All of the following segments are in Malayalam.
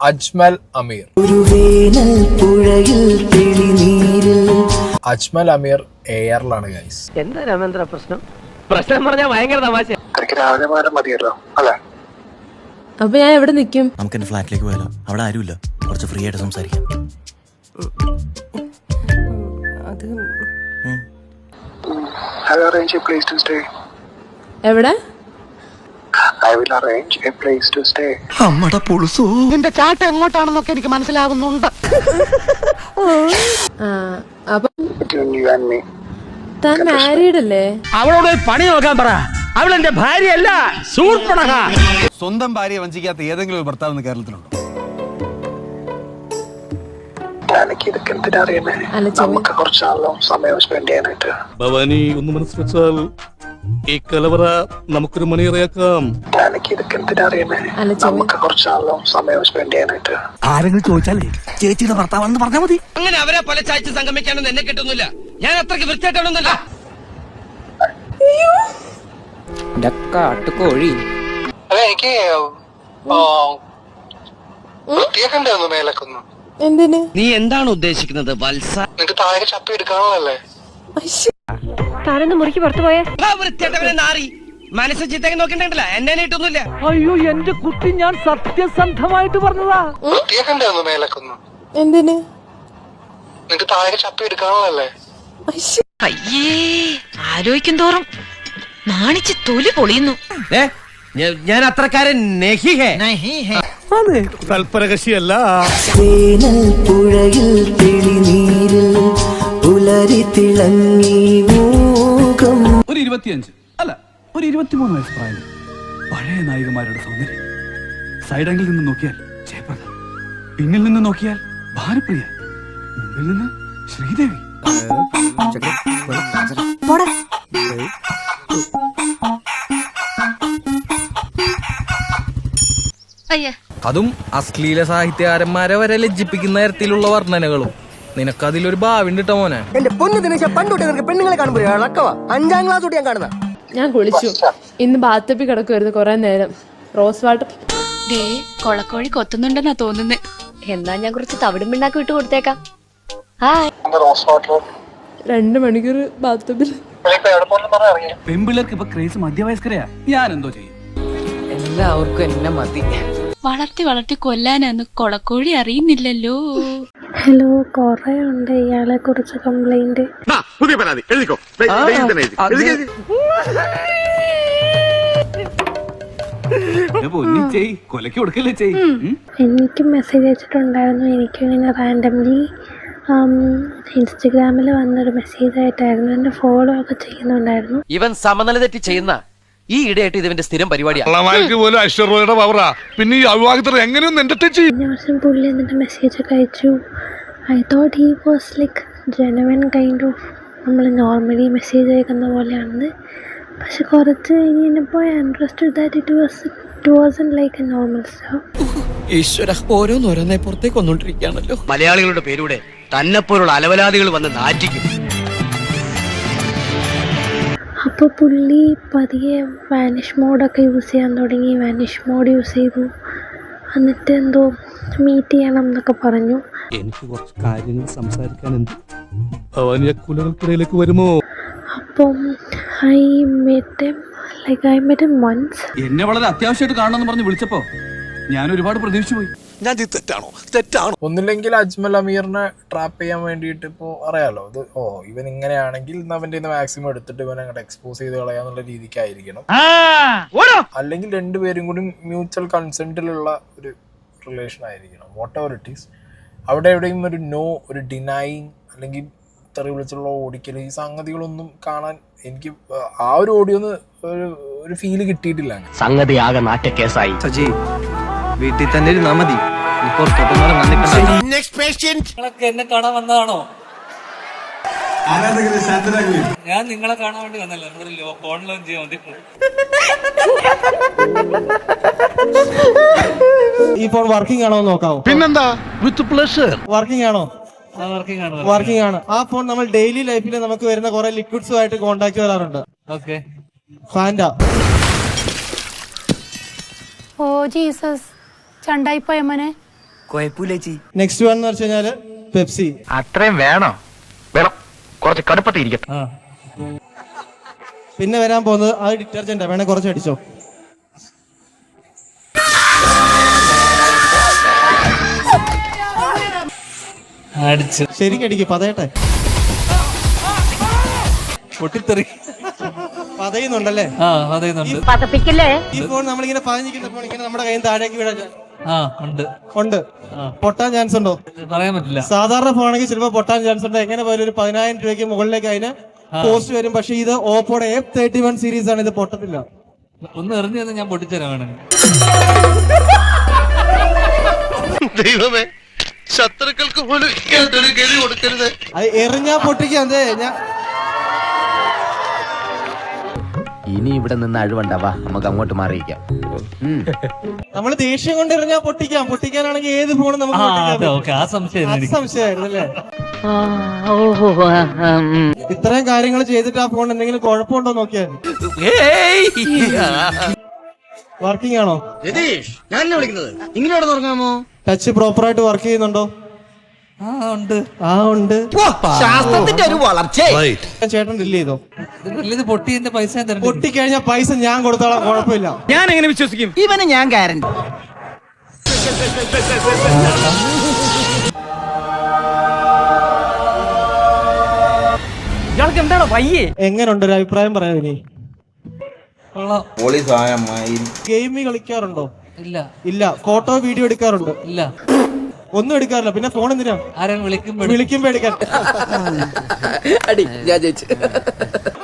അജ്മൽ അമീർ. അജ്മൽ അമീർ എയറിലാണ് ഗൈസ്. എന്താ രാമേന്ദ്ര പ്രശ്നം? പ്രശ്നം പറഞ്ഞാൽ ഭയങ്കര തമാശ. അപ്പൊ ഞാൻ എവിടെ നിൽക്കും? നമുക്ക് എന്റെ ഫ്ലാറ്റിലേക്ക് പോയാലോ? അവിടെ ആരുമില്ല, കുറച്ച് ഫ്രീ ആയിട്ട് സംസാരിക്കാം. എവിടെ? അമ്മടെ പുളുസോ. നിന്റെ ചാട്ട എങ്ങോട്ടാണെന്നൊക്കെ എനിക്ക് മനസ്സിലാകുന്നുണ്ട്. അപ്പൊ താൻ മാരീഡ് അല്ലേ? അവളോട് പണി നോക്കാൻ പറ. അവളെന്റെ ഭാര്യയല്ല, ശൂർപ്പണഖ. സ്വന്തം ഭാര്യയെ വഞ്ചിക്കാത്ത ഏതെങ്കിലും ഒരു ഭർത്താവ് കേരളത്തിലുണ്ടോ? ഭവാനി ഒന്ന് മനസ്സ് വെച്ചാൽ ഈ കലവറ നമുക്കൊരു മണിയറയാക്കാം. ആരെങ്കിലും ചോദിച്ചാലേ ചേച്ചിയുടെ ഭർത്താവാണെന്ന് പറഞ്ഞാൽ മതി. അങ്ങനെ അവരെ പല ചായച്ച് സംഗമിക്കാനൊന്നും എന്നെ കിട്ടുന്നില്ല. ഞാൻ അത്രയ്ക്ക് വൃത്തിയായിട്ടൊന്നുമല്ല. കാട്ടുകോഴി എനിക്ക് എന്തിന്? നീ എന്താണ് ഉദ്ദേശിക്കുന്നത് വത്സ? താഴെ ചപ്പി എടുക്കാനുള്ളല്ലേ? താനൊന്ന് മുറിക്ക് പുറത്തു പോയേ. വൃത്തിയായിട്ടവനെ നാറി മനസ്സ് ചിത്തേക്ക് നോക്കിണ്ടല്ല. എന്നെ നീട്ടൊന്നുമില്ല. അയ്യോ എന്റെ കുട്ടി, ഞാൻ സത്യസന്ധമായിട്ട് പറഞ്ഞതാ. എന്തിന്? താഴെ ചപ്പി എടുക്കാനുള്ളല്ലേ? അയ്യേ, ആലോചിക്കും തോറും നാണിച്ച് തൊലി പൊളിയുന്നു. ഞാൻ അത്രക്കാരൻ തൽപരകശിയല്ല. പുഴയിൽ തെളിനീരിൽ ഉലരി തിളങ്ങി മൂകം. ഒരു 25 അല്ല, ഒരു 23 വയസ്സ് പ്രായം. പഴയ നായികമാരുടെ സൗന്ദര്യം. സൈഡ് ആംഗിളിൽ നിന്ന് നോക്കിയാൽ ജയപ്രദ, പിന്നിൽ നിന്ന് നോക്കിയാൽ ഭാനുപ്രിയ, മുമ്പിൽ നിന്ന് ശ്രീദേവി. അതും അശ്ലീല സാഹിത്യകാരന്മാരെ വരെ ലജ്ജിപ്പിക്കുന്ന തരത്തിലുള്ള വർണ്ണനകളും. നിനക്കതിലൊരു ഭാവി ഉണ്ട് മോനെ. എന്റെ പൊന്നു ദിനേശ, പണ്ടോട്ട് നിനക്ക് പെണ്ണുങ്ങളെ കാണുമ്പോഴേ 5ാം ക്ലാസ് തൊട്ട് ഞാൻ കാണുന്ന. ഞാൻ കുളിച്ചു. ഇന്ന് ബാത്തപ്പി കിടക്കുമായിരുന്നു കുറെ നേരം. Rose water. കൊളക്കോഴി കൊത്തുന്നുണ്ടെന്നാ തോന്നുന്നേ. എന്നാ ഞാൻ കുറച്ച് തവിടും പിണ്ണാക്ക് വിട്ട് കൊടുത്തേക്കാം. 2 മണിക്കൂർ ബാത്തപ്പിൽ. പെമ്പിള്ളേർക്ക് ഇപ്പൊ ക്രേസ് മധ്യവയസ്കരെയാ. ഞാൻ എന്തോ ചെയ്യും? എല്ലാവർക്കും എന്നെ മതി. വളർത്തി വളർത്തി കൊല്ലാനാന്ന് കൊളക്കോഴി അറിയുന്നില്ലല്ലോ. ഹലോ, കൊറേ ഉണ്ട് ഇയാളെ കുറിച്ച് കംപ്ലൈന്റ്. പുതിയ പരാതി എഴുതിക്കോ. കൊലക്ക് കൊടുക്കല്ലേ ചെയ്. എനിക്ക് മെസ്സേജ് അയച്ചിട്ടുണ്ടായിരുന്നു. എനിക്കിങ്ങനെ റാൻഡംലി ഇൻസ്റ്റഗ്രാമിൽ വന്നൊരു മെസ്സേജ് ആയിട്ടായിരുന്നു. എന്നെ ഫോളോ ഒക്കെ ചെയ്യുന്നുണ്ടായിരുന്നു. ഇവൻ സമനില തെറ്റി ചെയ്യുന്ന ഈ ഇടയായിട്ട് ഇതിന്റെ സ്ഥിരം പരിപാടിയാണ്. പിന്നെ ഈ അവിവാഹിതർ എങ്ങനെയൊന്നും എന്റർടൈൻ ചെയ്യും. കഴിഞ്ഞ വർഷം പുള്ളി എന്നിട്ട് മെസ്സേജ് ഒക്കെ അയച്ചു. I thought he was like genuine kind of നമ്മൾ നോർമലി മെസ്സേജ് അയക്കുന്ന പോലെയാണെന്ന്. പക്ഷെ കുറച്ച് കഴിഞ്ഞപ്പോൾ I understood that it wasn't like a normal stuff. ഈശ്വര, ഓരോന്നോരോന്നെ പുറത്തേക്ക് വന്നോണ്ടിരിക്കുകയാണല്ലോ. മലയാളികളുടെ പേരൂടെ തന്നെപ്പോലുള്ള അലവലാദികൾ വന്ന് നാറ്റിക്കും. അപ്പോൾ പുള്ളി പതിയെ വാനിഷ് മോഡൊക്കെ യൂസ് ചെയ്യാൻ തുടങ്ങി. വാനിഷ് മോഡ് യൂസ് ചെയ്തു. എന്നിട്ട് എന്തോ മീറ്റ് ചെയ്യണം എന്നൊക്കെ പറഞ്ഞു. എനിക്ക് കുറച്ച് കാര്യങ്ങൾ സംസാരിക്കാനുണ്ട്. ഭവാനി കുലകൾക്കിടയിലേക്ക് വരുമോ? അപ്പം ഐ മെറ്റ് ഹിം വൺസ്. എന്നെ വളരെ അത്യാവശ്യമായിട്ട് കാണണമെന്ന് പറഞ്ഞ് വിളിച്ചപ്പോ ഞാൻ ഒരുപാട് പ്രതീക്ഷിച്ചു പോയി. തെറ്റാണോ? ഒന്നില്ലെങ്കിൽ അജ്മൽ അമീറിനെ ട്രാപ്പ് ചെയ്യാൻ വേണ്ടിയിട്ട് ഇപ്പോ അറിയാലോ, ഇത് ഇവൻ ഇങ്ങനെയാണെങ്കിൽ അവന്റെ മാക്സിമം എടുത്തിട്ട് ഇവൻ അങ്ങോട്ട് എക്സ്പോസ് ചെയ്ത് കളയാന്നുള്ള രീതിക്കായിരിക്കണം. അല്ലെങ്കിൽ രണ്ടുപേരും കൂടി മ്യൂച്വൽ കൺസെന്റിലുള്ള ഒരു റിലേഷൻ ആയിരിക്കണം. What ever it is. അവിടെ എവിടെയും ഒരു ഒരു ഡിനൈങ് അല്ലെങ്കിൽ തെറി വിളിച്ചുള്ള ഓടിക്കൽ, ഈ സംഗതികളൊന്നും കാണാൻ എനിക്ക് ആ ഒരു ഓഡിയോ ഒരു ഫീല് കിട്ടിയിട്ടില്ല. സംഗതി ആകെ നാട്യക്കേസായി. സജി, വീട്ടിൽ തന്നെ ഇരുന്നാ മതി. എന്നെ കാണാൻ വന്നതാണോ? ഞാൻ നിങ്ങളെ കാണാൻ വേണ്ടി വന്നല്ലോ. നമ്മുടെ ഫോൺ ലോഞ്ച് ചെയ്യാൻ വേണ്ടി. ഈ ഫോൺ വർക്കിംഗ് ആണോ നോക്കാവോ? പിന്നെന്താ, വിത്ത് പ്ലഷർ. വർക്കിംഗ് ആണോ? വർക്കിംഗ് ആണ്. ആ ഫോൺ നമ്മൾ ഡെയിലി ലൈഫിൽ നമുക്ക് വരുന്ന കുറെ ലിക്വിഡ്സുമായിട്ട് കോണ്ടാക്ട് വരാറുണ്ട്. Okay, Fanta. ഓ ജീസസ്, ചണ്ടായിപ്പോയ മോനെ. കുഴപ്പമില്ലേച്ചി. നെക്സ്റ്റ് വൺ എന്ന് വെച്ച് കഴിഞ്ഞാല് പെപ്സി. അത്രയും വേണോ? വേണം, കുറച്ച് കടുപ്പത്തിരിക്കട്ടെ. പിന്നെ വരാൻ പോകുന്നത് അത് ഡിറ്റർജന്റ്, വേണേ കുറച്ച് അടിച്ചോ. അടിച്ചു ശരിക്കും അടിക്കും, പതയട്ടെ. പൊട്ടിത്തെറി. പതയുന്നുണ്ടല്ലേ? അതേന്നുണ്ട്. ഈ ഫോൺ നമ്മളിങ്ങനെ പതിഞ്ഞിരിക്കുന്ന ഫോൺ ഇങ്ങനെ നമ്മുടെ കയ്യിൽ താഴേക്ക് വീഴാൻ ഉണ്ട്. പൊട്ടാൻ ചാൻസ് ഉണ്ടോ? പറയാൻ പറ്റില്ല. സാധാരണ ഫോണെങ്കിൽ ചിലപ്പോൾ പൊട്ടാൻ ചാൻസ് ഉണ്ട്. എങ്ങനെ പോലും ഒരു 10,000 രൂപയ്ക്ക് മുകളിലേക്ക് അതിന് പോസ്റ്റ് വരും. പക്ഷെ ഇത് ഓപ്പോയുടെ F31 സീരീസ് ആണ്, ഇത് പൊട്ടത്തില്ല. ഒന്ന് എറിഞ്ഞു തന്നെ ഞാൻ പൊട്ടിച്ചേരാൻ വേണം. ദൈവമേ, ശത്രുക്കൾക്ക് പോലും ഇങ്ങനൊരു ഗതി കൊടുക്കരുത്. അത് എറിഞ്ഞാ പൊട്ടിക്കാൻ ഞാൻ ഇനി ഇവിടെ നിന്ന് അഴിവണ്ടാവാ, നമുക്ക് അങ്ങോട്ട് മാറിയിക്കാം. നമ്മള് ദേഷ്യം കൊണ്ട് എറിഞ്ഞാ പൊട്ടിക്കാനാണെങ്കിൽ ഏത് ഫോണും നമുക്ക് സംശയമായിരുന്നു അല്ലേ? ഇത്രയും കാര്യങ്ങൾ ചെയ്തിട്ട് ആ ഫോൺ എന്തെങ്കിലും കുഴപ്പമുണ്ടോ നോക്കിയാൽ. വർക്കിംഗ് ആണോ? ടച്ച് പ്രോപ്പർ ആയിട്ട് വർക്ക് ചെയ്യുന്നുണ്ടോ? ഉണ്ട്. ശാസ്ത്രത്തിന്റെ ഒരു വളർച്ച. ചേട്ടൻ ഡ്രില്ല് ചെയ്തോ? പൊട്ടിന്റെ പൈസ പൊട്ടിക്കഴിഞ്ഞാൽ പൈസ ഞാൻ കൊടുത്തോളാം, കുഴപ്പമില്ല. ഞാൻ എങ്ങനെ വിശ്വസിക്കും? ഇവന് ഞാൻ ഗ്യാരണ്ടി. ഇയാൾക്ക് എന്താണോ വയ്യേ? എങ്ങനെയുണ്ട് ഒരു അഭിപ്രായം പറയാം. ഇനി കൊള്ളാം. ഗെയിം കളിക്കാറുണ്ടോ? ഇല്ല. ഫോട്ടോ വീഡിയോ എടുക്കാറുണ്ടോ? ഇല്ല. ഒന്നും എടുക്കാറില്ല. പിന്നെ ഫോൺ എന്തിനാ? ആരും വിളിക്കുമ്പോ എടുക്കാൻ.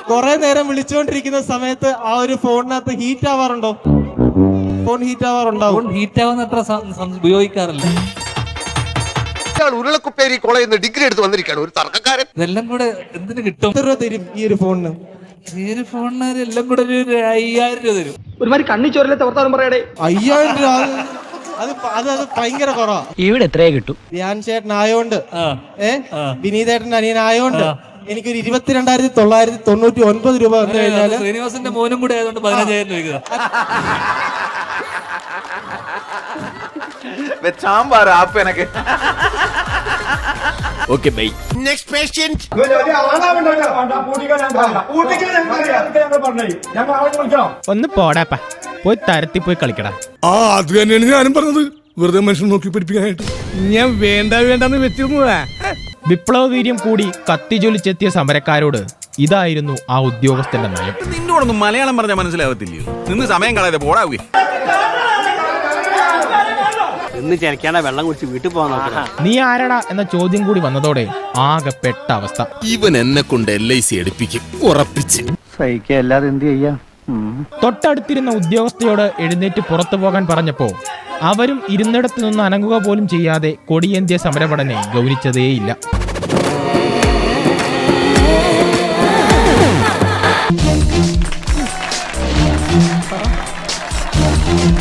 കൊറേ നേരം വിളിച്ചുകൊണ്ടിരിക്കുന്ന സമയത്ത് ആ ഒരു ഫോണിനകത്ത് ഹീറ്റ് ആവാറുണ്ടോ? ഫോൺ ഹീറ്റ് ആവാറുണ്ടാവും. ഹീറ്റ് ആവുന്ന അത്ര ഉപയോഗിക്കാറില്ല. ഉരുളക്കുപ്പേരി കോളേജിൽ നിന്ന് ഡിഗ്രി എടുത്ത് വന്നിരിക്കുകയാണ് ഒരു തർക്കക്കാരൻ. ഇതെല്ലാം കൂടെ എന്തിനു കിട്ടും? എത്ര രൂപ തരും ഈ ഒരു ഫോണിന്? ഈ ഒരു ഫോണിന് എല്ലാം കൂടെ ഒരു 5,000 രൂപ തരും. ഒരുമാതിരി കണ്ണിച്ചോരത്തെ വർത്താനം പറയടേ. 5,000 രൂപ അത് ഭയങ്കര കുറവാ. ഇവിടെ എത്രയേ കിട്ടും? ധ്യാൻ ചേട്ടൻ ആയോണ്ട്, വിനീതേട്ടൻ അനിയനായോണ്ട് എനിക്കൊരു 22,999 രൂപ വന്നു കഴിഞ്ഞാല് ശ്രീനിവാസന്റെ മോനും കൂടെ ആയതുകൊണ്ട് 15,000 രൂപ. ഒന്ന് പോടാപ്പാ, പോയി തരത്തി പോയി കളിക്കടാ. അത് തന്നെയാണ് ഞാനും പറഞ്ഞത്, വെറുതെ മനുഷ്യൻ നോക്കി പഠിപ്പിക്കാനായിട്ട്. ഞാൻ വേണ്ടെന്ന് വെച്ചിരുന്നതാ. വിപ്ലവ വീര്യം കൂടി കത്തിജ്വലിച്ചെത്തിയ സമരക്കാരോട് ഇതായിരുന്നു ആ ഉദ്യോഗസ്ഥന്റെ നയം. നിന്നോടൊന്നും മലയാളം പറഞ്ഞാൽ മനസ്സിലാവത്തില്ലയോ? നിന്ന് സമയം കളയാതെ പോടാവേ. വെള്ളം കുടിച്ച് വീട്ടിൽ പോകാൻ. നീ ആരടാ എന്ന ചോദ്യം കൂടി വന്നതോടെ ആകെ പെട്ട അവസ്ഥ. ഇവൻ എന്നെ കൊണ്ട് LIC എടുപ്പിക്കും, ഉറപ്പിച്ച്. സഹിക്കല്ലാതെ എന്ത് ചെയ്യാ? തൊട്ടടുത്തിരുന്ന ഉദ്യോഗസ്ഥയോട് എഴുന്നേറ്റ് പുറത്തു പോകാൻ പറഞ്ഞപ്പോ അവരും ഇരുന്നിടത്തു നിന്ന് അനങ്ങുക പോലും ചെയ്യാതെ കൊടിയേന്തിയ സമരപടനെ ഗൗനിച്ചതേയില്ല.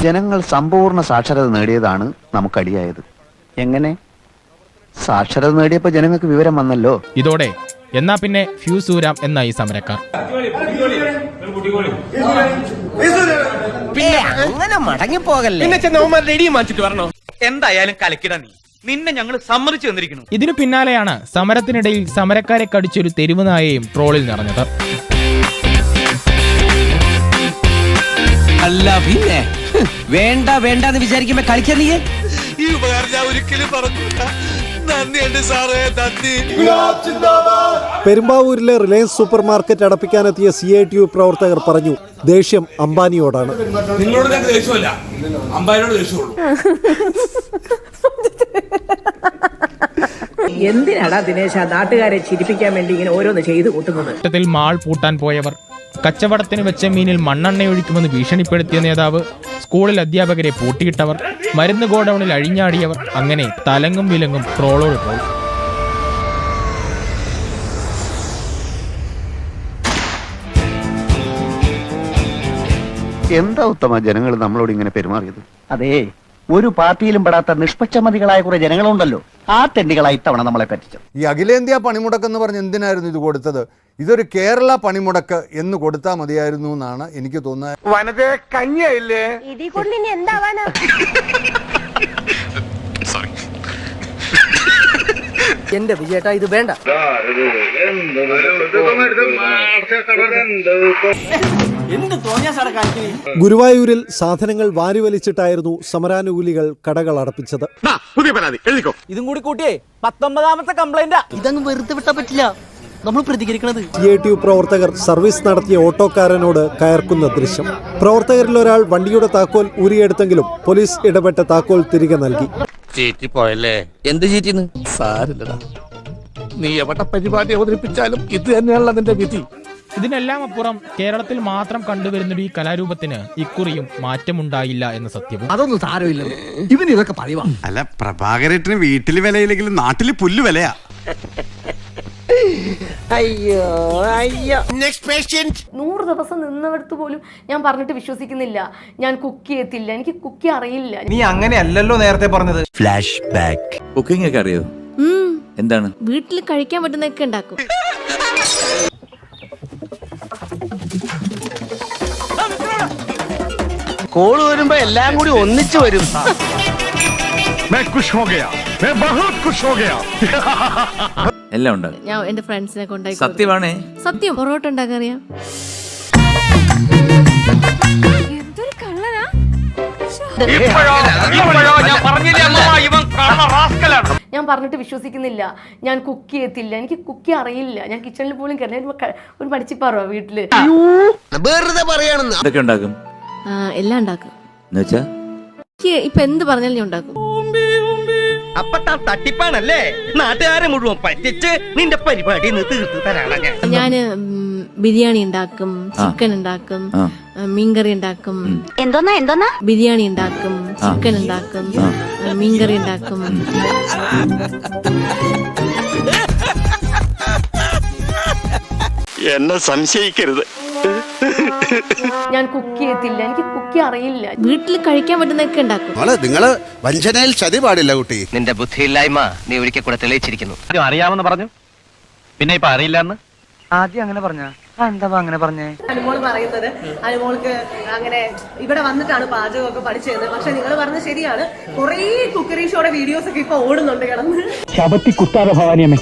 ജനങ്ങൾ സമ്പൂർണ്ണ സാക്ഷരത നേടിയതാണ് നമുക്കടിയായത്. എങ്ങനെ? സാക്ഷരത നേടിയപ്പോ ജനങ്ങൾക്ക് വിവരം വന്നല്ലോ. ഇതോടെ എന്നാ പിന്നെ ഫ്യൂസ് ഊരാം എന്നായി സമരക്കാർ. അങ്ങനെ മടങ്ങിപ്പോകല്ലേ. എന്തായാലും കലക്കിട നീ. നിന്നെ ഞങ്ങൾ സമ്മതിച്ചു തന്നിരിക്കുന്നു. ഇതിനു പിന്നാലെയാണ് സമരത്തിനിടയിൽ സമരക്കാരെ കടിച്ചൊരു തെരുവ് നായയും ട്രോളിൽ നിറഞ്ഞത്. അല്ല പിന്നെ വേണ്ടെന്ന് വിചാരിക്കുമ്പോ കളിക്കാൻ നീ ഈ ഉപകാരം ഞാൻ ഒരിക്കലും പറഞ്ഞില്ല. നന്ദിയുണ്ട് സാറേ, നന്ദി. പെരുമ്പാവൂരിലെ റിലയൻസ് സൂപ്പർ മാർക്കറ്റ് അടപ്പിക്കാനെത്തിയ CITU പ്രവർത്തകർ പറഞ്ഞു ദേഷ്യം അംബാനിയോടാണ്. നിങ്ങളോട് ഞാൻ ദേഷ്യമല്ല, അംബാനിയോട് ദേഷ്യമുള്ളൂ. എന്തിനാടാ ദിനേശ നാട്ടുകാരെ ചിരിപ്പിക്കാൻ വേണ്ടി ഇങ്ങനെ ഓരോന്ന് ചെയ്തു കൂട്ടുന്നത്? മാൾ പൂട്ടാൻ പോയവർ, കച്ചവടത്തിന് വെച്ച മീനിൽ മണ്ണെണ്ണയൊഴിക്കുമെന്ന് ഭീഷണിപ്പെടുത്തിയ നേതാവ്, സ്കൂളിൽ അധ്യാപകരെ പൂട്ടിയിട്ടവർ, മരുന്ന് ഗോഡൌണിൽ അഴിഞ്ഞാടിയവർ, അങ്ങനെ തലങ്ങും വിലങ്ങും ട്രോളോട് ട്രോൾ. എന്താ ഉത്തമ ജനങ്ങൾ നമ്മളോട് ഇങ്ങനെ പെരുമാറിയത്? അതെ, ഒരു പാർട്ടിയിലും പെടാത്ത നിഷ്പക്ഷമതികളായ കുറെ ജനങ്ങളുണ്ടല്ലോ, ആ തെണ്ടികളായി ഇത്തവണ നമ്മളെ പറ്റിച്ചത്. ഈ അഖിലേന്ത്യാ പണിമുടക്ക് എന്ന് പറഞ്ഞ് എന്തിനായിരുന്നു ഇത് കൊടുത്തത്? ഇതൊരു കേരള പണിമുടക്ക് എന്ന് കൊടുത്താൽ മതിയായിരുന്നു എന്നാണ് എനിക്ക് തോന്നുന്നത്. വനത്തെ കഞ്ഞിയായില്ലേ? ഇതിൽ കൂടുതൽ ഇനി എന്താവാനാ? സോറി. എന്റെ വിജയേട്ടാ ഇത് വേണ്ട. ഗുരുവായൂരിൽ സാധനങ്ങൾ വാരിവലിച്ചിട്ടായിരുന്നു സമരാനുകൂലികൾ കടകൾ അടപ്പിച്ചത്. പുതിയ പരാതി എഴുതിക്കോ. ഇതും കൂടി കൂട്ടിയേ 19ാമത്തെ കംപ്ലൈന്റാ. ഇതങ്ങ് വെറുതെ വിട്ടാ പറ്റില്ല, നമ്മൾ പ്രതികരിക്കണത്. CITU പ്രവർത്തകർ സർവീസ് നടത്തിയ ഓട്ടോക്കാരനോട് കയർക്കുന്ന ദൃശ്യം. പ്രവർത്തകരിൽ ഒരാൾ വണ്ടിയുടെ താക്കോൽ ഊരിയെടുത്തെങ്കിലും പോലീസ് ഇടപെട്ട താക്കോൽ തിരികെ നൽകി. പോയല്ലേ? എന്ത് ചീറ്റിന്ന്? സാരില്ലടാ, നീ എവിടെ പരിപാടി അവതരിപ്പിച്ചാലും ഇത് തന്നെയാണല്ലോ അതിന്റെ വിധി. ഇതിനെല്ലാം അപ്പുറം കേരളത്തിൽ മാത്രം കണ്ടുവരുന്ന ഈ കലാരൂപത്തിന് ഇക്കുറിയും മാറ്റമുണ്ടായില്ല എന്ന സത്യവും. അതൊന്നും സാരമില്ല, ഇവന് ഇതൊക്കെ പറയുവാ. അല്ല, പ്രഭാകരേട്ടന് വീട്ടില് വിലയില്ലെങ്കിലും നാട്ടില് പുല്ല് വിലയാ. അയ്യോ അയ്യോ. 100 ദിവസം നിന്നവർക്ക് പോലും ഞാൻ പറഞ്ഞിട്ട് വിശ്വസിക്കുന്നില്ല. ഞാൻ കുക്ക് ചെയ്യത്തില്ല, എനിക്ക് കുക്കി അറിയില്ല. നീ അങ്ങനെയല്ലല്ലോ നേരത്തെ പറഞ്ഞത്. Flash back. കുക്കിംഗ് ഒക്കെ അറിയോ? എന്താണ്? വീട്ടിൽ കഴിക്കാൻ പറ്റുന്നതൊക്കെ ഉണ്ടാക്കും. കോള് വരുമ്പോ എല്ലാം കൂടി ഒന്നിച്ചു വരും. എല്ലാം ഉണ്ടാകും. ഞാൻ എന്റെ ഫ്രണ്ട്സിനെ കൊണ്ടായി. സത്യമാണേ. സത്യം. പൊറോട്ട ഉണ്ടാക്കാൻ അറിയാം. എന്തൊരു കള്ളനാ. ഞാൻ പറഞ്ഞിട്ട് വിശ്വസിക്കുന്നില്ല. ഞാൻ കുക്ക് ചെയ്യത്തില്ല, എനിക്ക് കുക്കി അറിയില്ല. ഞാൻ കിച്ചണിൽ പോലും ഒരു പഠിച്ചിപ്പാറോ വീട്ടില്. വെറുതെ പറയാണെന്ന്. ഇതൊക്കെ ഉണ്ടാക്കും. എല്ലാം ഉണ്ടാക്കും. എന്നുവെച്ചാ ഇപ്പൊ എന്ത് പറഞ്ഞാലും ഞാൻ ഉണ്ടാക്കും. അപ്പൊ തട്ടിപ്പാണല്ലേ? നാട്ടുകാരെ മുഴുവൻ പറ്റിച്ച് നിന്റെ പരിപാടി തീർത്ത് തരാണ് ഞാൻ. ബിരിയാണി ഉണ്ടാക്കും, ചിക്കൻ ഉണ്ടാക്കും, മീൻകറി ഉണ്ടാക്കും. എന്തോന്നാ ബിരിയാണി ഉണ്ടാക്കും, ചിക്കൻ ഉണ്ടാക്കും, മീൻകറി ഉണ്ടാക്കും. എന്നെ സംശയിക്കരുത്. ഞാൻ കുക്ക് ചെയ്യത്തില്ല, എനിക്ക് കുക്കി അറിയില്ല. വീട്ടിൽ കഴിക്കാൻ പറ്റുന്നതൊക്കെ ഉണ്ടാക്കും. നിങ്ങള് വഞ്ചനയിൽ ചതി പാടില്ല കുട്ടി. നിന്റെ ബുദ്ധിയില്ലായ്മ നീ ഒരിക്കൽ കൂടെ തെളിയിച്ചിരിക്കുന്നു. അറിയാമെന്ന് പറഞ്ഞു, പിന്നെ ഇപ്പൊ അറിയില്ലെന്ന് ആദ്യം അങ്ങനെ പറഞ്ഞ. എന്താ അങ്ങനെ പറഞ്ഞേ? അനുമോൾ പറയുന്നത് അനുമോൾക്ക് അങ്ങനെ ഇവിടെ വന്നിട്ടാണ് പാചകമൊക്കെ പഠിച്ചത്. പക്ഷെ നിങ്ങൾ പറഞ്ഞത് ശരിയാണ്. കുറേ കുക്കറി ഷോയുടെ വീഡിയോസ് ഒക്കെ ഇപ്പൊ ഓടുന്നുണ്ട് കിടന്ന്. ശബത്തി കുത്താതെ ഭവാനിയമ്മേ.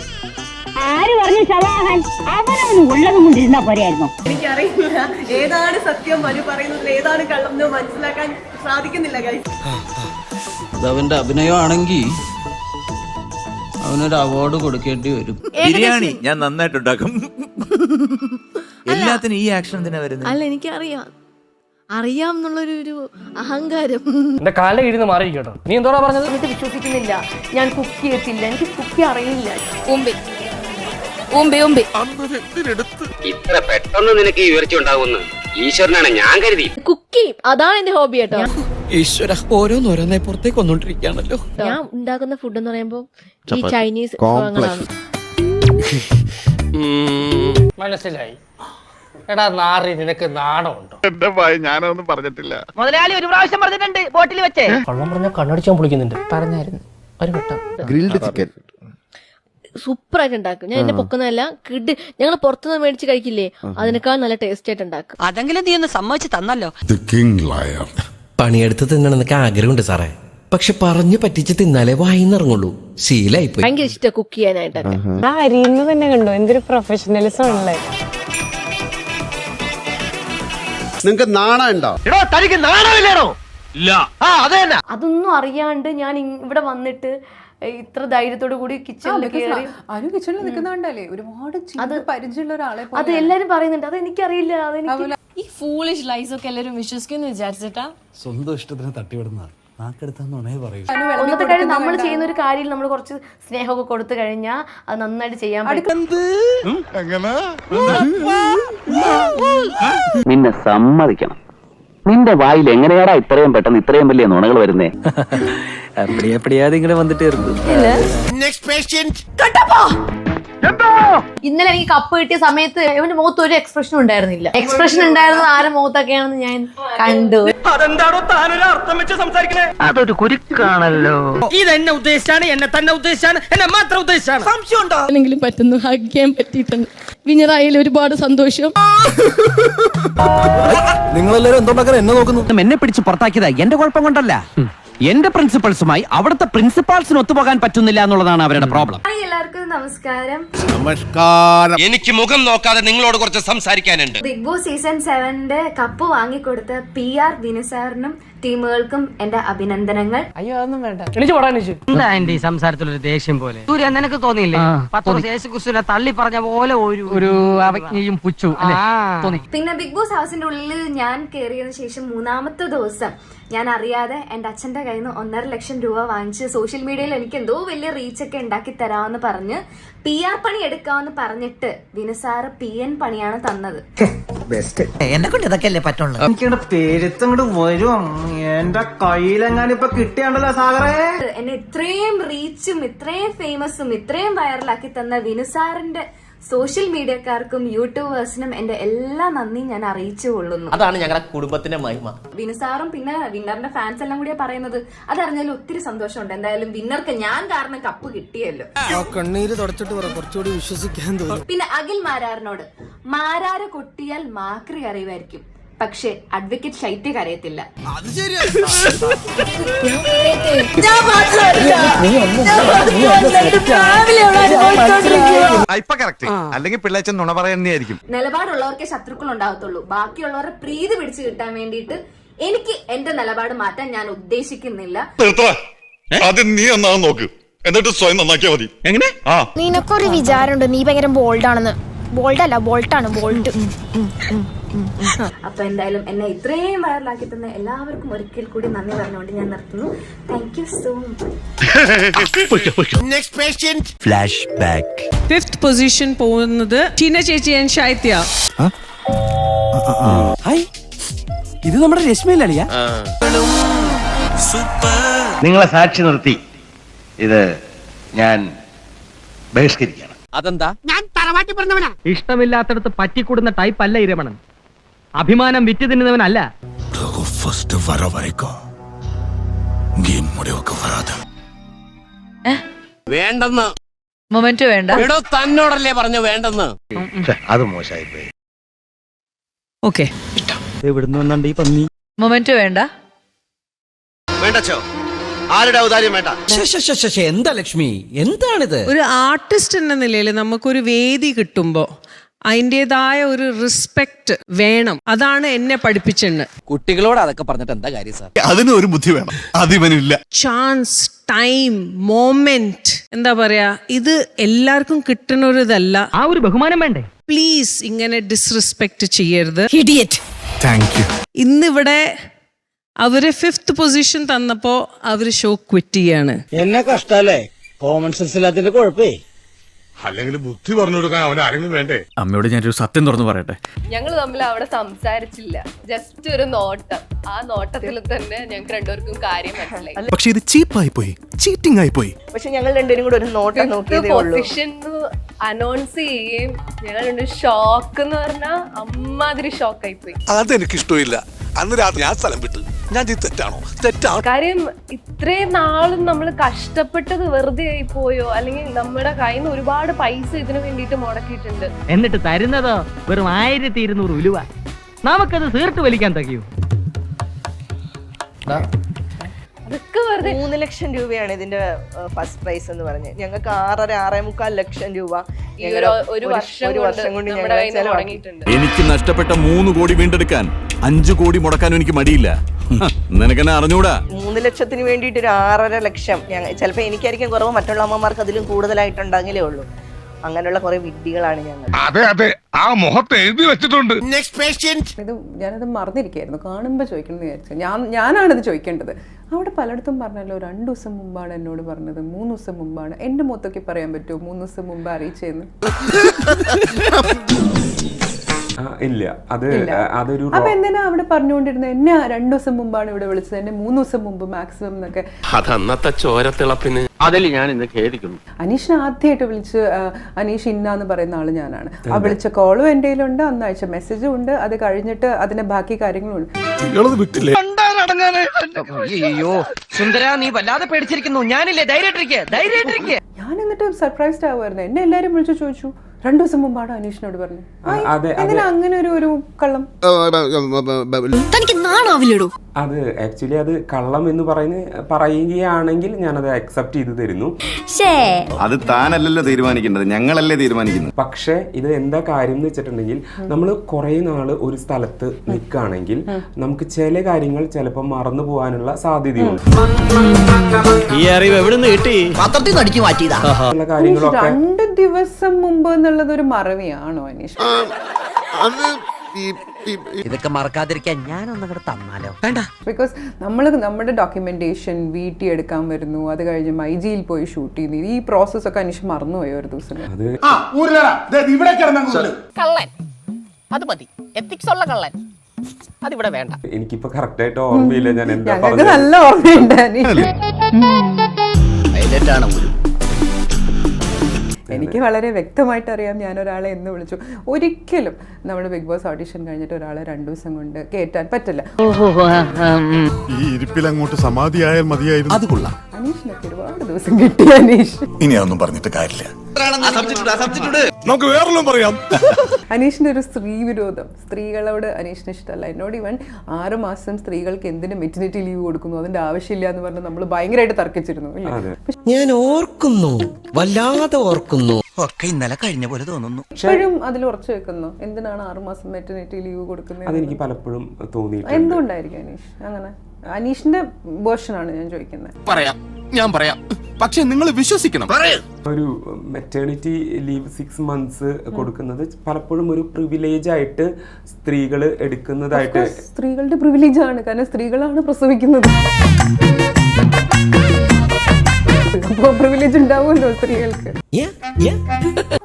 ആര് പറഞ്ഞു ശവാഹൻ? അവനൊന്നും ഉള്ളതും കൊണ്ടിരുന്നാ പോരായിരുന്നു. എനിക്കറിയില്ല ഏതാണ് സത്യം, മനു പറയുന്നത് ഏതാണ് കള്ളം എന്ന് മനസ്സിലാക്കാൻ സാധിക്കുന്നില്ല. അവന്റെ അഭിനയമാണെങ്കിൽ അവനൊരു അവാർഡ് കൊടുക്കേണ്ടി വരും. ബിരിയാണി ഞാൻ നന്നായിട്ടുണ്ടാക്കും. എല്ലാത്തിനും ഈ ആക്ഷൻ എന്തിനാ വരുന്നത്? അല്ല, എനിക്കറിയാം, അറിയാം എന്നുള്ളൊരു അഹങ്കാരം. എന്റെ കാലിന്റെ കീഴിൽ നിന്ന് മാറി കേട്ടോ. നീ എന്തോടാ പറഞ്ഞത്? എനിക്ക് വിശ്വസിക്കുന്നില്ല. ഞാൻ കുക്ക് ചെയ്യത്തില്ല, എനിക്ക് കുക്കി അറിയില്ല. ഇത്ര പെട്ടെന്ന് നിനക്ക് ഈ ഉയർച്ച ഉണ്ടാവുമെന്ന് ഈശ്വരനാണ് ഞാൻ കരുതി. കുക്കി അതാണ് എന്റെ ഹോബി കേട്ടോ. ഈശ്വര ഓരോന്നോരോന്നെ പുറത്തേക്ക് വന്നോണ്ടിരിക്കുകയാണല്ലോ. ഞാൻ ഉണ്ടാക്കുന്ന ഫുഡ് എന്ന് പറയുമ്പോ ഈ ചൈനീസ് വിഭവങ്ങളാണ്. മനസ്സിലായി. എടാ നാറി, നിനക്ക് നാണമുണ്ടോ? എന്റെ ഭയ ഞാനൊന്നും പറഞ്ഞിട്ടില്ല. മുതലാളി ഒരു പ്രാവശ്യം പറഞ്ഞിട്ടുണ്ട് ബോട്ടിൽ വെച്ചേ. കള്ളം പറഞ്ഞാൽ കണ്ണടിച്ചാൻ പൊളിക്കുന്നുണ്ട്. പറഞ്ഞായിരുന്നു ഒരു വട്ടം. ഗ്രിൽഡ് ചിക്കൻ സൂപ്പർ ആയിട്ട് ഉണ്ടാക്കും. ഞാൻ എന്നെ പൊക്കുന്നതല്ല, ഞങ്ങൾ പുറത്തുനിന്ന് മേടിച്ച് കഴിക്കില്ലേ, അതിനേക്കാൾ നല്ല ടേസ്റ്റ് ആയിട്ട് ഉണ്ടാക്കും. അതെങ്കിലും നീ ഒന്ന് സമ്മതിച്ച് തന്നല്ലോ. പണിയെടുത്ത് തിന്നണമെന്നൊക്കെ ആഗ്രഹമുണ്ട് സാറേ, പക്ഷെ പറഞ്ഞു പറ്റിച്ച് തിന്നാലേ വായിന്നിറങ്ങുള്ളൂ. ശീലായിപ്പോയി. ഭയങ്കര ഇഷ്ടം കുക്ക് ചെയ്യാനായിട്ടൊക്കെ. അരിയുന്നത് തന്നെ കണ്ടോ എന്തൊരു പ്രൊഫഷണലിസം ഉള്ളേ. നിങ്ങക്ക് നാണം ഉണ്ടോ? തനിക്ക് നാണമില്ലേടോ? ഇല്ല. അതൊന്നും അറിയാണ്ട് ഞാൻ ഇവിടെ വന്നിട്ട് ഇത്ര ധൈര്യത്തോടു കൂടി കിച്ചണിൽ കയറി. കിച്ചണിൽ നിൽക്കുന്നുണ്ടല്ലേ ഒരുപാട് പരിചയമുള്ള ഒരാളെ. അത് എല്ലാരും പറയുന്നുണ്ട്, അത് എനിക്കറിയില്ല. അതെനിക്ക് ഈ ഫൂളിഷ് ലൈസ് ഒക്കെ എല്ലാരും വിശ്വസിക്കുന്നു വിചാരിച്ചിട്ടാ? സ്വന്തം ഇഷ്ടത്തിന് തട്ടിവിടുന്ന പറയൂ. ഒന്നത്തെ കാര്യം, നമ്മൾ ചെയ്യുന്ന ഒരു കാര്യം നമ്മൾ കുറച്ച് സ്നേഹമൊക്കെ കൊടുത്തു കഴിഞ്ഞാൽ അത് നന്നായിട്ട് ചെയ്യാൻ പറ്റും. നിന്നെ സമ്മതിക്കണം. നിന്റെ വായിൽ എങ്ങനെയാടാ ഇത്രയും പെട്ടെന്ന് ഇത്രയും വലിയ നുണകൾ വരുന്നേ? ഇങ്ങനെ വന്നിട്ട് ഇന്നലെ എനിക്ക് കപ്പ് കിട്ടിയ സമയത്ത് ഇവന്റെ മുഖത്ത് ഒരു എക്സ്പ്രഷൻ ഉണ്ടായിരുന്നില്ല. എക്സ്പ്രഷൻ ഉണ്ടായിരുന്നത് ആരുടെ മുഖത്തൊക്കെയാണെന്ന് ഞാൻ കണ്ടു. അതെന്താണോ താനൊരു അർത്ഥം വെച്ച് സംസാരിക്കണേ? അതൊരു കുരുക്കാണല്ലോ. ഇതെന്നെ ഉദ്ദേശിച്ചാണ്, എന്നെ തന്നെ ഉദ്ദേശിച്ചാണ്, എന്നെ മാത്രം ഉദ്ദേശിച്ചാണ്. സംശയം ഉണ്ടോ? എന്തെങ്കിലും പറ്റുന്നു ഹഗ്ഗിയാൻ പറ്റിയിട്ടുണ്ട്. വിനറായിൽ ഒരുപാട് സന്തോഷം. നിങ്ങളെല്ലാരും എന്തുണ്ടാക്കാൻ എന്നെ നോക്കുന്നു? എന്നെ പിടിച്ച് പുറത്താക്കിയതാ എന്റെ കുഴപ്പം കൊണ്ടല്ല. എന്റെ പ്രിൻസിപ്പൾസുമായി അവിടുത്തെ പ്രിൻസിപ്പാൾസിന് ഒത്തുപോകാൻ പറ്റുന്നില്ല എന്നുള്ളതാണ് അവരുടെ പ്രോബ്ലം. എല്ലാവർക്കും നമസ്കാരം. നമസ്കാരം. എനിക്ക് മുഖം നോക്കാതെ നിങ്ങളോട് കുറച്ച് സംസാരിക്കാനുണ്ട്. ബിഗ് ബോസ് സീസൺ 7 കപ്പ് വാങ്ങിക്കൊടുത്ത PR വിനു സാറിനും ടീമുകൾക്കും എന്റെ അഭിനന്ദനങ്ങൾ. അയ്യോ അതൊന്നും വേണ്ട. എന്താ എന്റെ ഈ സംസാരത്തിലൊരു ദേഷ്യം പോലെ? സൂര്യ, നിനക്ക് തോന്നിയില്ലേ 10 വർഷം യേശുക്രിസ്തുവിനെ തള്ളി പറഞ്ഞ പോലെ ഒരു അവജ്ഞയും പുച്ഛവും തോന്നി? പിന്നെ ബിഗ് ബോസ് ഹൗസിന്റെ ഉള്ളിൽ ഞാൻ കയറിയതിനു ശേഷം 3-ാമത്തെ ദിവസം ഞാൻ അറിയാതെ എന്റെ അച്ഛന്റെ കയ്യിൽ നിന്ന് 1.5 ലക്ഷം രൂപ വാങ്ങിച്ച് സോഷ്യൽ മീഡിയയിൽ എനിക്ക് എന്തോ വലിയ റീച്ചൊക്കെ ഉണ്ടാക്കി തരാമെന്ന് പറഞ്ഞ് PR പണി എടുക്കാമെന്ന് പറഞ്ഞിട്ട് വിനു സാറ് PN പണിയാണ് തന്നത്. എന്നെ കൊണ്ട് ഇതൊക്കെ അല്ലേ പറ്റുള്ളൂ. എനിക്കിവിടെ പേരുത്തങ്ങോട്ട് വരും. എന്റെ കയ്യിലെങ്ങാനും ഇപ്പൊ കിട്ടിയാണ്ടല്ലോ സാഗറേ. എന്നെ ഇത്രയും റീച്ചും ഇത്രയും ഫേമസും ഇത്രയും വൈറലാക്കി തന്ന വിനു സാറിന്റെ സോഷ്യൽ മീഡിയക്കാർക്കും യൂട്യൂബേഴ്സിനും എന്റെ എല്ലാ നന്ദിയും ഞാൻ അറിയിച്ചു കൊള്ളുന്നു. അതാണ് ഞങ്ങളുടെ കുടുംബത്തിന്റെ മഹിമ. വിനു സാറും പിന്നെ വിന്നറിന്റെ ഫാൻസ് എല്ലാം കൂടിയാ പറയുന്നത്. അതറിഞ്ഞാലും ഒത്തിരി സന്തോഷമുണ്ട്. എന്തായാലും വിന്നർക്ക് ഞാൻ കാരണം കപ്പ് കിട്ടിയല്ലോ. കണ്ണീര് തുടച്ചിട്ട് കുറച്ചുകൂടി വിശ്വസിക്കാൻ തോന്നുന്നു. പിന്നെ അഖിൽ മാരാറിനോട്, മാരാറ് കൊട്ടിയാൽ മാക്രി അറിയുമായിരിക്കും, പക്ഷെ അഡ്വക്കേറ്റ് ശൈത്യ കരയത്തില്ല. അല്ലെങ്കിൽ പിള്ളേച്ചൻ നുണ പറയുന്നതായിരിക്കും. നിലപാടുള്ളവർക്കേ ശത്രുക്കൾ ഉണ്ടാകത്തുള്ളൂ. ബാക്കിയുള്ളവരെ പ്രീതി പിടിച്ചു കിട്ടാൻ വേണ്ടിയിട്ട് എനിക്ക് എന്റെ നിലപാട് മാറ്റാൻ ഞാൻ ഉദ്ദേശിക്കുന്നില്ല. ആദ്യം നീ എന്നാ നോക്ക്, എന്നിട്ട് സ്വയം നന്നാക്കിയാ മതി. എങ്ങനെ? നിനക്കൊരു വിചാരമുണ്ട് നീ ഭയങ്കര ബോൾഡാണെന്ന്. ബോൾഡല്ല, ബോൾട്ടാണ്, ബോൾട്ട്. അപ്പൊ എന്തായാലും എന്നെ ഇത്രയും വൈറലാക്കി തന്ന എല്ലാവർക്കും ഒരിക്കൽ കൂടി നന്ദി പറഞ്ഞുകൊണ്ട് ഞാൻ നിർത്തുന്നു. Thank you so much. Flash back. 5th position പോകുന്നത് ടീന ചേച്ചി ആൻഡ് ശൈത്യ. ഇത് നമ്മുടെ രശ്മിയിലളിയാ. നിങ്ങളെ സാക്ഷി നിർത്തി ഇത് ഞാൻ ബഹിഷ്കരിക്കണം. അതെന്താ? ഞാൻ തറവാട്ടി പറഞ്ഞവനാ. ഇഷ്ടമില്ലാത്തടത്ത് പറ്റിക്കൂടുന്ന ടൈപ്പ് അല്ല ഇരമണൻ. അഭിമാനം വിറ്റ് തിന്നുന്നവനല്ല. വേണ്ടെന്ന് മൊമെന്റ് വേണ്ട. തന്നോടല്ലേ പറഞ്ഞു വേണ്ടെന്ന്. അത് മോശമായി. ഓക്കെ, എവിടുന്ന് വന്നുണ്ട് ഈ പന്നി? മൊമെന്റ് വേണ്ട. വേണ്ടച്ചോ, ആരുടെ ഔദാര്യം വേണ്ട. എന്താ ലക്ഷ്മി, എന്താണിത്? ഒരു ആർട്ടിസ്റ്റ് എന്ന നിലയിൽ നമുക്കൊരു വേദി കിട്ടുമ്പോ അതിൻ്റെതായ ഒരു റെസ്പെക്ട് വേണം. അതാണ് എന്നെ പഠിപ്പിച്ചെന്ന്. കുട്ടികളോട് അതൊക്കെ പറഞ്ഞിട്ട് എന്താ കാര്യം സാർ? അതിന് ഒരു ബുദ്ധി വേണം, അതിവനില്ല. ചാൻസ്, ടൈം, മൊമെന്റ്, എന്താ പറയാ, ഇത് എല്ലാവർക്കും കിട്ടുന്ന ഒരു ഇതല്ല. ആ ഒരു ബഹുമാനം വേണ്ടേ? പ്ലീസ് ഇങ്ങനെ ഡിസ്റെസ്പെക്ട് ചെയ്യരുത്. Thank you. ഇന്നിവിടെ അവര് 5th പൊസിഷൻ തന്നപ്പോ അവര് ഷോ ക്വിറ്റ് ചെയ്യാണ്. എന്നെ കഷ്ടല്ലേ? Common sense ഇല്ലാത്തതിന്റെ കുഴപ്പേ. അല്ലെങ്കിൽ ബുദ്ധി പറഞ്ഞു കൊടുക്കാൻ അവൻ ആരെങ്കിലും വേണ്ടേ? അമ്മയോട് ഞാനൊരു സത്യം തുറന്നു പറയട്ടെ. ഞങ്ങൾ തമ്മിൽ അവിടെ സംസാരിച്ചില്ല, ജസ്റ്റ് ഒരു നോട്ടം. ആ നോട്ടത്തിൽ തന്നെ ഞങ്ങൾക്ക് രണ്ടുപേർക്കും കാര്യം മനസ്സിലായി. പക്ഷെ ഇത് ചീപ്പായി പോയി, ചീറ്റിംഗ് ആയി പോയി. പക്ഷെ ഞങ്ങൾ രണ്ടുപേരും കൂടെ ഒരു നോട്ടം നോക്കിയതേ ഉള്ളൂ. പൊസിഷൻ അനൗൺസ് ചെയ്യുകയും ഞങ്ങൾ രണ്ട് ഷോക്ക് എന്ന് പറഞ്ഞാൽ അമ്മാതിരി ഷോക്കായി പോയി. അതെനിക്ക് ഇഷ്ടമില്ല. അന്ന് രാത്രി ഞാൻ സ്ഥലം വിട്ടു. ഞാൻ തെറ്റാണോ? തെറ്റാണ്. കാര്യം ഇത്രയും നാളും നമ്മൾ കഷ്ടപ്പെട്ടത് വെറുതെ ആയി പോയോ? അല്ലെങ്കിൽ നമ്മുടെ കയ്യിൽ നിന്ന് ഒരുപാട് പൈസ ഇതിനു വേണ്ടിയിട്ട് മുടക്കിയിട്ടുണ്ട്. എന്നിട്ട് തരുന്നതോ വെറും 1200 ഉലുവ. നമുക്കത് തീർത്ത് വലിക്കാൻ തകയോ? അതൊക്കെ വെറുതെ. 3 ലക്ഷം രൂപയാണ് ഇതിന്റെ ഫസ്റ്റ് പ്രൈസ് എന്ന് പറഞ്ഞ്. ഞങ്ങൾക്ക് 6.5 ലക്ഷം രൂപ ഒരു വർഷം കൊണ്ട് എനിക്ക് നഷ്ടപ്പെട്ട 3 കോടി വീണ്ടെടുക്കാൻ 5 കോടി മുടക്കാനും എനിക്ക് മടിയില്ല. നിനക്കെന്നെ അറിഞ്ഞൂടാ. 3 ലക്ഷത്തിന് വേണ്ടിയിട്ട് ഒരു 6.5 ലക്ഷം ചിലപ്പോ എനിക്കായിരിക്കും കുറവ്, മറ്റുള്ള അമ്മമാർക്ക് അതിലും കൂടുതലായിട്ടുണ്ടെങ്കിലേ ഉള്ളൂ. അങ്ങനെയുള്ള കുറെ വിഡ്ഢികളാണ് ഞങ്ങൾ. അതെ അതെ, ആ മുഖത്ത് എഴുതി വെച്ചിട്ടുണ്ട്. ഇത് ഞാനത് മറന്നിരിക്കായിരുന്നു, കാണുമ്പോൾ ചോദിക്കണം എന്ന് വിചാരിച്ചു. ഞാനാണിത് ചോദിക്കേണ്ടത്. അവിടെ പലയിടത്തും പറഞ്ഞല്ലോ 2 ദിവസം മുമ്പാണ് എന്നോട് പറഞ്ഞത്, 3 ദിവസം മുമ്പാണ്. എന്റെ മൊത്തൊക്കെ പറയാൻ പറ്റുമോ 3 ദിവസം മുമ്പ് അറിയിച്ചെന്ന്? ഇല്ല, അതൊരു. അപ്പൊ എന്തിനാ അവിടെ പറഞ്ഞുകൊണ്ടിരുന്നത്? എന്നെ 2 ദിവസം മുമ്പാണ് ഇവിടെ വിളിച്ചത്, എന്നെ 3 ദിവസം മുമ്പ് മാക്സിമം എന്നൊക്കെ. അതന്നത്തെ ചോരത്തിളപ്പിന് അതിൽ ഞാൻ ഇന്ന് ഖേദിക്കുന്നു. അനീഷിനെ ആദ്യമായിട്ട് വിളിച്ച് അനീഷ് ഇന്നാന്ന് പറയുന്ന ആള് ഞാനാണ്. ആ വിളിച്ച കോളും എന്റെ കയ്യിലുണ്ട്, അന്ന് അയച്ച മെസ്സേജും ഉണ്ട്. അത് കഴിഞ്ഞിട്ട് അതിന്റെ ബാക്കി കാര്യങ്ങളും ഉണ്ട്. അയ്യോ സുന്ദര, നീ വല്ലാതെ പേടിച്ചിരിക്കുന്നു. ഞാനില്ലേ, ധൈര്യമായിട്ടിരിക്കുക. ഞാൻ എന്നിട്ട് സർപ്രൈസ്ഡ് ആവുമായിരുന്നു. എന്നെ എല്ലാരും വിളിച്ചു ചോദിച്ചു 2 ദിവസം മുമ്പാണ് അനീഷിനോട് പറഞ്ഞു. എന്തിനാ അങ്ങനെ ഒരു കള്ളം? തനിക്ക് നാണാവില്ലടോ. അത് ആക്ച്വലി അത് കള്ളം എന്ന് പറയുകയാണെങ്കിൽ ഞാനത് അക്സെപ്റ്റ് ചെയ്ത് തരുന്നു. അത് താനല്ലല്ലോ തീരുമാനിക്കേണ്ടത്, ഞങ്ങളല്ലേ തീരുമാനിക്കുന്നത്. പക്ഷെ ഇത് എന്താ കാര്യം എന്ന് വെച്ചിട്ടുണ്ടെങ്കിൽ നമ്മൾ കുറെ നാള് ഒരു സ്ഥലത്ത് നിൽക്കുകയാണെങ്കിൽ നമുക്ക് ചില കാര്യങ്ങൾ ചിലപ്പോൾ മറന്നു പോകാനുള്ള സാധ്യതയുണ്ട്. ഈ അറിവ് എവിടെ നിന്ന് കിട്ടി? പത്രത്തിൽ നിന്ന് അടിച്ചു മാറ്റിയതാ. കാര്യങ്ങളൊക്കെ 2 ദിവസം മുമ്പ് എന്നുള്ളത് ഒരു മറവിയാണോ അനീഷ്? ഇതൊക്കെ മറക്കാതിരിക്കാൻ ഞാനൊന്നും കൂടെ തന്നാലോ? വേണ്ട. ബിക്കോസ് നമ്മുടെ ഡോക്യുമെന്റേഷൻ വീട്ടിൽ എടുക്കാൻ വരുന്നു, അത് കഴിഞ്ഞ് മൈജിയിൽ പോയി ഷൂട്ട് ചെയ്യുന്നു. ഈ പ്രോസസ് ഒക്കെ അനീഷ് മറന്നുപോയോ ഒരു ദിവസം? കള്ളൻ അത് മതി, എത്തിക്സ് ഉള്ള കള്ളൻ അതിവിടെ വേണ്ട. എനിക്കിപ്പോ കറക്റ്റ് ആയിട്ട് ഓർമ്മയില്ല ഞാൻ എന്താ ഞങ്ങൾക്ക് നല്ല ഓർമ്മയുണ്ട് അനീഷ്. എനിക്ക് വളരെ വ്യക്തമായിട്ട് അറിയാം ഞാൻ ഒരാളെ എന്ന് വിളിച്ചു. ഒരിക്കലും നമ്മുടെ ബിഗ് ബോസ് ഓഡിഷൻ കഴിഞ്ഞിട്ട് ഒരാളെ 2 ദിവസം കൊണ്ട് കയറ്റാൻ പറ്റില്ല. ഈ ഇരിപ്പിൽ അങ്ങോട്ട് സമാധിയായാൽ മതിയായിരുന്നു. അത് കൊള്ളാം. അനീഷിനൊക്കെ ഒരുപാട് ദിവസം കിട്ടി അനീഷ്. ഇനി അതൊന്നും പറഞ്ഞിട്ട് കാര്യമില്ല, നമുക്ക് വേറെല്ലാം പറയാം. അനീഷിന്റെ ഒരു സ്ത്രീ വിരോധം, സ്ത്രീകളോട് അനീഷിന് ഇഷ്ടമല്ല. എന്നോട് ഇവൻ 6 മാസം സ്ത്രീകൾക്ക് എന്തിന് മെറ്റർനിറ്റി ലീവ് കൊടുക്കുന്നു, അതിന്റെ ആവശ്യമില്ല എന്ന് പറഞ്ഞ് നമ്മൾ ഭയങ്കരമായിട്ട് തർക്കിച്ചിരുന്നു. ഞാൻ ഓർക്കുന്നു, വല്ലാതെ ഓർക്കുന്നു. ഒക്കെ ഇന്നലെ കഴിഞ്ഞ പോലെ തോന്നുന്നു. ഇപ്പോഴും അതിൽ ഉറച്ചു വെക്കുന്നു. എന്തിനാണ് 6 മാസം മെറ്റർനിറ്റി ലീവ് കൊടുക്കുന്നത്? അതെനിക്ക് പലപ്പോഴും തോന്നിയിട്ടുണ്ട്. എന്തുകൊണ്ടായിരിക്കും അനീഷ് അങ്ങനെ? അനീഷിന്റെ വേർഷനാണ് ഞാൻ ചോദിക്കുന്നത്. ഞാൻ പറയാം, പക്ഷെ നിങ്ങൾ വിശ്വസിക്കണം. ഒരു മെറ്റേണിറ്റി ലീവ് 6 months കൊടുക്കുന്നത് പലപ്പോഴും ഒരു പ്രിവിലേജ് ആയിട്ട് സ്ത്രീകൾ എടുക്കുന്നതായിട്ട്. സ്ത്രീകളുടെ പ്രിവിലേജ് ആണ്, കാരണം സ്ത്രീകളാണ് പ്രസവിക്കുന്നത്. അപ്പോൾ പ്രിവിലേജ് ഉണ്ടാവുമല്ലോ സ്ത്രീകൾക്ക്.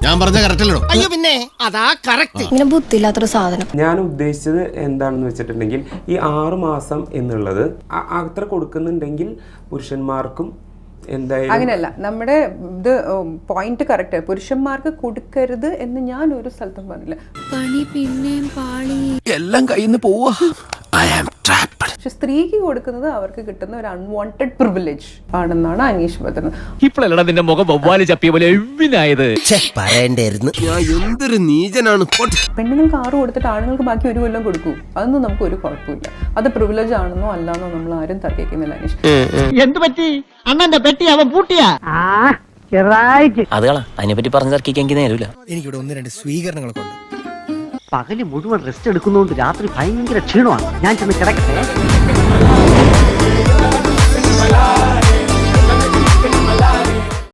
ഞാൻ പറഞ്ഞ കറക്റ്റല്ലോ? അയ്യോ പിന്നെ അതാ കറക്റ്റ്. ഇങ്ങനെ ബുദ്ധിയില്ലാത്തൊരു സാധനം. ഞാൻ ഉദ്ദേശിച്ചത് എന്താണെന്ന് വെച്ചിട്ടുണ്ടെങ്കിൽ ഈ 6 മാസം എന്നുള്ളത് അത്ര കൊടുക്കുന്നുണ്ടെങ്കിൽ പുരുഷന്മാർക്കും എന്തായാലും അങ്ങനെയല്ല. നമ്മുടെ ഇത് പോയിന്റ് കറക്റ്റ്. പുരുഷന്മാർക്ക് കൊടുക്കരുത് എന്ന് ഞാൻ ഒരു സ്ഥലത്തും പറഞ്ഞില്ല. പണി പിന്നെയും പാളി, എല്ലാം കയ്യിൽ നിന്ന് പോവാ. പക്ഷെ സ്ത്രീക്ക് കൊടുക്കുന്നത് അവർക്ക് കിട്ടുന്ന ഒരു അൺവാണ്ടഡ് പ്രിവിലേജ് ആണെന്നാണ് അനീഷ് പറയുന്നത്. ഇപ്പോഴല്ല നിന്റെ മുഖം വവ്വാല് ചപ്പിയ പോലെ എവിനായത്. പറയണ്ടായിരുന്നു. എന്തൊരു നീചനാണ്. പെണ്ണുങ്ങൾക്ക് 6 കൊടുത്തിട്ട് ആണുങ്ങൾക്ക് ബാക്കി 1 കൊല്ലം കൊടുക്കൂ, അതൊന്നും നമുക്ക് ഒരു കുഴപ്പമില്ല. അത് പ്രിവിലേജ് ആണെന്നോ അല്ലാന്നോ നമ്മൾ ആരും തർക്കിക്കുന്നില്ല അനീഷ്. എന്ത് പറ്റി? അണ്ണന്റെ പെട്ടി അവൻ പൂട്ടിയാ? അതുകളാ അതിനെപ്പറ്റി പറഞ്ഞു തർക്കിക്കാൻ എനിക്ക് നേരമില്ല. എനിക്കിവിടെ 1-2 സ്വീകരണങ്ങളൊക്കെ ഉണ്ട്. പകല് മുഴുവൻ റെസ്റ്റ് എടുക്കുന്നതുകൊണ്ട് രാത്രി ഭയങ്കര ക്ഷീണമാണ്. ഞാൻ ചെന്ന് കിടക്കട്ടെ.